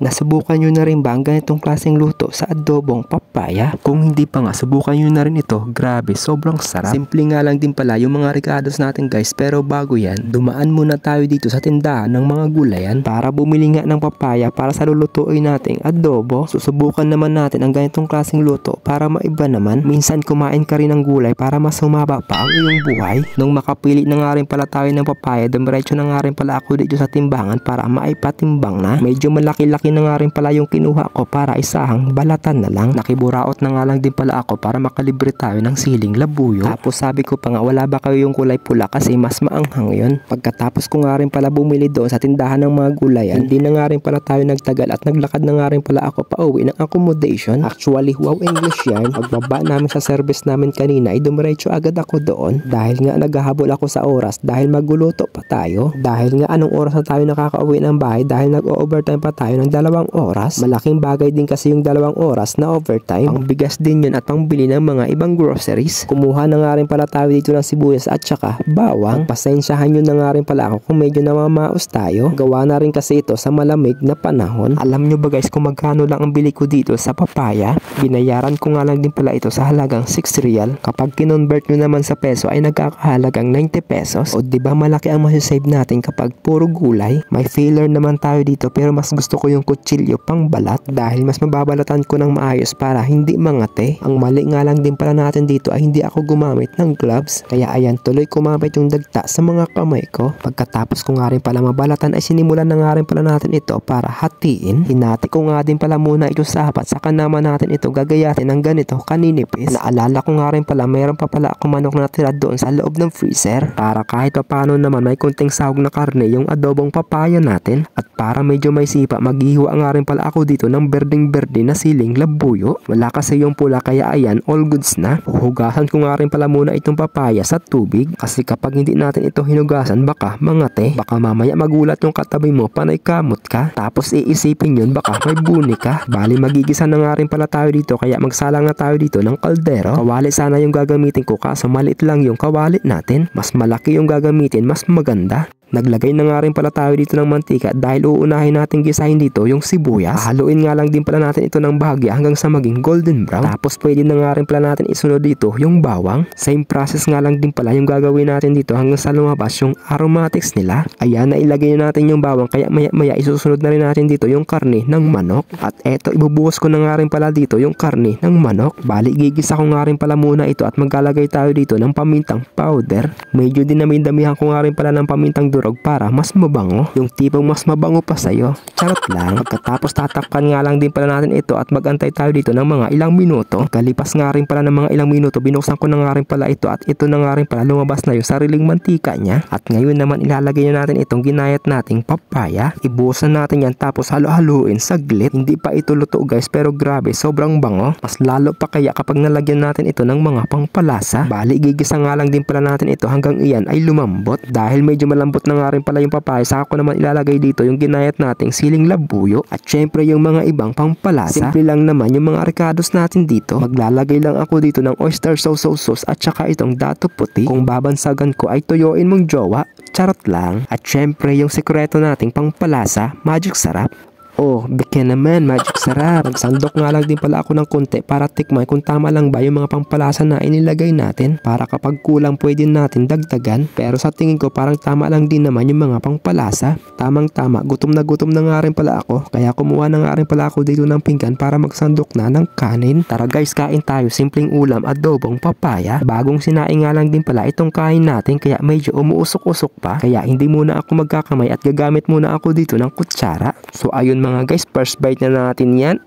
Nasubukan nyo na rin ba ang ganitong klaseng luto sa adobong papaya? Kung hindi pa nga, subukan nyo na rin ito. Grabe, sobrang sarap. Simple nga lang din pala yung mga ricados natin guys. Pero bago yan, dumaan muna tayo dito sa tindahan ng mga gulayan para bumili nga ng papaya para sa lulutuin nating adobo. Susubukan naman natin ang ganitong klaseng luto para maiba naman. Minsan kumain ka rin ng gulay para mas humaba pa ang iyong buhay. Nung makapili na nga rin pala tayo ng papaya, dumiretso na nga rin pala ako dito sa timbangan para maipatimbang na. Medyo malaki-laki na nga rin pala yung kinuha ko para isahang balatan na lang. Nakiburaot na nga lang din pala ako para makalibre tayo ng siling labuyo. Tapos sabi ko pa nga, wala ba kayo yung kulay pula kasi mas maanghang yun. Pagkatapos ko nga rin pala bumili doon sa tindahan ng mga gulayan, hindi na nga rin pala tayo nagtagal at naglakad na nga rin pala ako pa uwi ng accommodation. Actually, wow English yan. Pagbaba namin sa service namin kanina ay dumiretso agad ako doon dahil nga naghahabol ako sa oras dahil maguluto pa tayo. Dahil nga anong oras na tayo nakakauwi ng bahay dahil nag-overtime pa tayo ng 2 oras. Malaking bagay din kasi yung 2 oras na overtime. Ang bigas din yun at pangbili ng mga ibang groceries. Kumuha na nga rin pala tayo dito ng sibuyas at saka bawang. Pasensyahan nyo na nga rin pala ako kung medyo namamaos tayo. Gawa na rin kasi ito sa malamig na panahon. Alam nyo ba guys kung magkano lang ang bili ko dito sa papaya? Binayaran ko nga lang din pala ito sa halagang 6 real. Kapag kinonvert nyo naman sa peso ay nagkakahalagang 90 pesos. O diba malaki ang masasave natin kapag puro gulay? May filler naman tayo dito pero mas gusto ko yung kutsilyo pang balat dahil mas mababalatan ko ng maayos para hindi mangate. Ang mali nga lang din pala natin dito ay hindi ako gumamit ng gloves. Kaya ayan, tuloy kumapit yung dagta sa mga kamay ko. Pagkatapos ko nga rin pala mabalatan ay sinimulan na nga rin pala natin ito para hatiin. Hinati ko nga din pala muna ito sa apat, saka naman natin ito gagayatin ng ganito kaninipis. Naalala ko nga rin pala mayroon pa pala ako manok na tira doon sa loob ng freezer para kahit pa paano naman may kunting sahog na karne yung adobong papaya natin. At para medyo may sipa, maghihiwa nga rin pala ako dito ng berdeng-berde na siling labuyo. Wala kasi yung pula kaya ayan, all goods na. Hugasan ko nga rin pala muna itong papaya sa tubig kasi kapag hindi natin ito hinugasan baka mangate. Baka mamaya magulat yung katabi mo panay kamot ka. Tapos iisipin yun baka may buni ka. Bali magigisa na nga rin pala tayo dito kaya magsalang na tayo dito ng kaldero. Kawali sana yung gagamitin ko kaso maliit lang yung kawali natin. Mas malaki yung gagamitin, mas maganda. Naglagay na nga rin pala tayo dito ng mantika dahil uunahin natin gisahin dito yung sibuyas. Haluin nga lang din pala natin ito ng bahagya hanggang sa maging golden brown. Tapos pwede na nga rin pala natin isunod dito yung bawang. Same process nga lang din pala yung gagawin natin dito hanggang sa lumabas yung aromatics nila. Ayan, na ilagay na natin yung bawang kaya maya isusunod na rin natin dito yung karne ng manok. At eto, ibubuhos ko na nga rin pala dito yung karne ng manok. Bali gigisa ko nga rin pala muna ito at maglalagay tayo dito ng pamintang powder. Medyo dinami-damihan ko nga rin pala ng pamintang durog para mas mabango. Yung tipong mas mabango pa sa'yo. Charot lang. Pagkatapos tatakpan nga lang din pala natin ito at magantay tayo dito ng mga ilang minuto. Kalipas nga rin pala ng mga ilang minuto, binuksan ko na nga rin pala ito at ito na nga rin pala lumabas na yung sariling mantika niya. At ngayon naman ilalagay na natin itong ginayat nating papaya. Ibuhusan natin yan tapos halo-haluin saglit. Hindi pa ito luto guys pero grabe, sobrang bango. Mas lalo pa kaya kapag nalagyan natin ito ng mga pangpalasa. Bali gigisa nga lang din pala natin ito hanggang iyan ay lumambot. Dahil medyo malambot na nga rin pala yung papaya, saka ko naman ilalagay dito yung ginayat nating siling labuyo at syempre yung mga ibang pangpalasa. Simple lang naman yung mga ricados natin dito. Maglalagay lang ako dito ng oyster sauce at saka itong dato puti. Kung babansagan ko ay tuyuin mong jowa. Charot lang. At syempre yung sekreto nating pangpalasa, magic sarap. Oh, bigyan naman, magic sarap. Nagsandok nga lang din pala ako ng konti para tikman kung tama lang ba yung mga pangpalasa na inilagay natin. Para kapag kulang pwede natin dagdagan. Pero sa tingin ko parang tama lang din naman yung mga pangpalasa. Tamang tama, gutom na nga rin pala ako. Kaya kumuha na nga rin pala ako dito ng pinggan para magsandok na ng kanin. Tara guys, kain tayo. Simpleng ulam, adobong papaya. Bagong sinaing nga lang din pala itong kain natin kaya medyo umuusok-usok pa. Kaya hindi muna ako magkakamay at gagamit muna ako dito ng kutsara. So ayun mga guys, first bite na natin yan.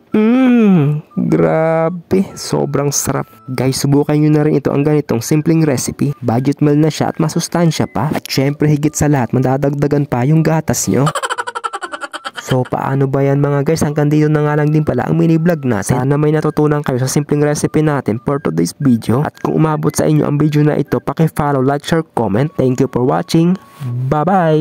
Grabe, sobrang sarap. Guys, subukan nyo na rin ito ang ganitong simpleng recipe. Budget meal na siya at masustansya pa. At syempre higit sa lahat, madadagdagan pa yung gatas nyo. So paano ba yan mga guys? Hanggang dito na nga lang din pala ang mini vlog natin. Sana may natutunan kayo sa simpleng recipe natin for today's video. At kung umabot sa inyo ang video na ito, paki-follow, like, share, comment. Thank you for watching. Bye bye!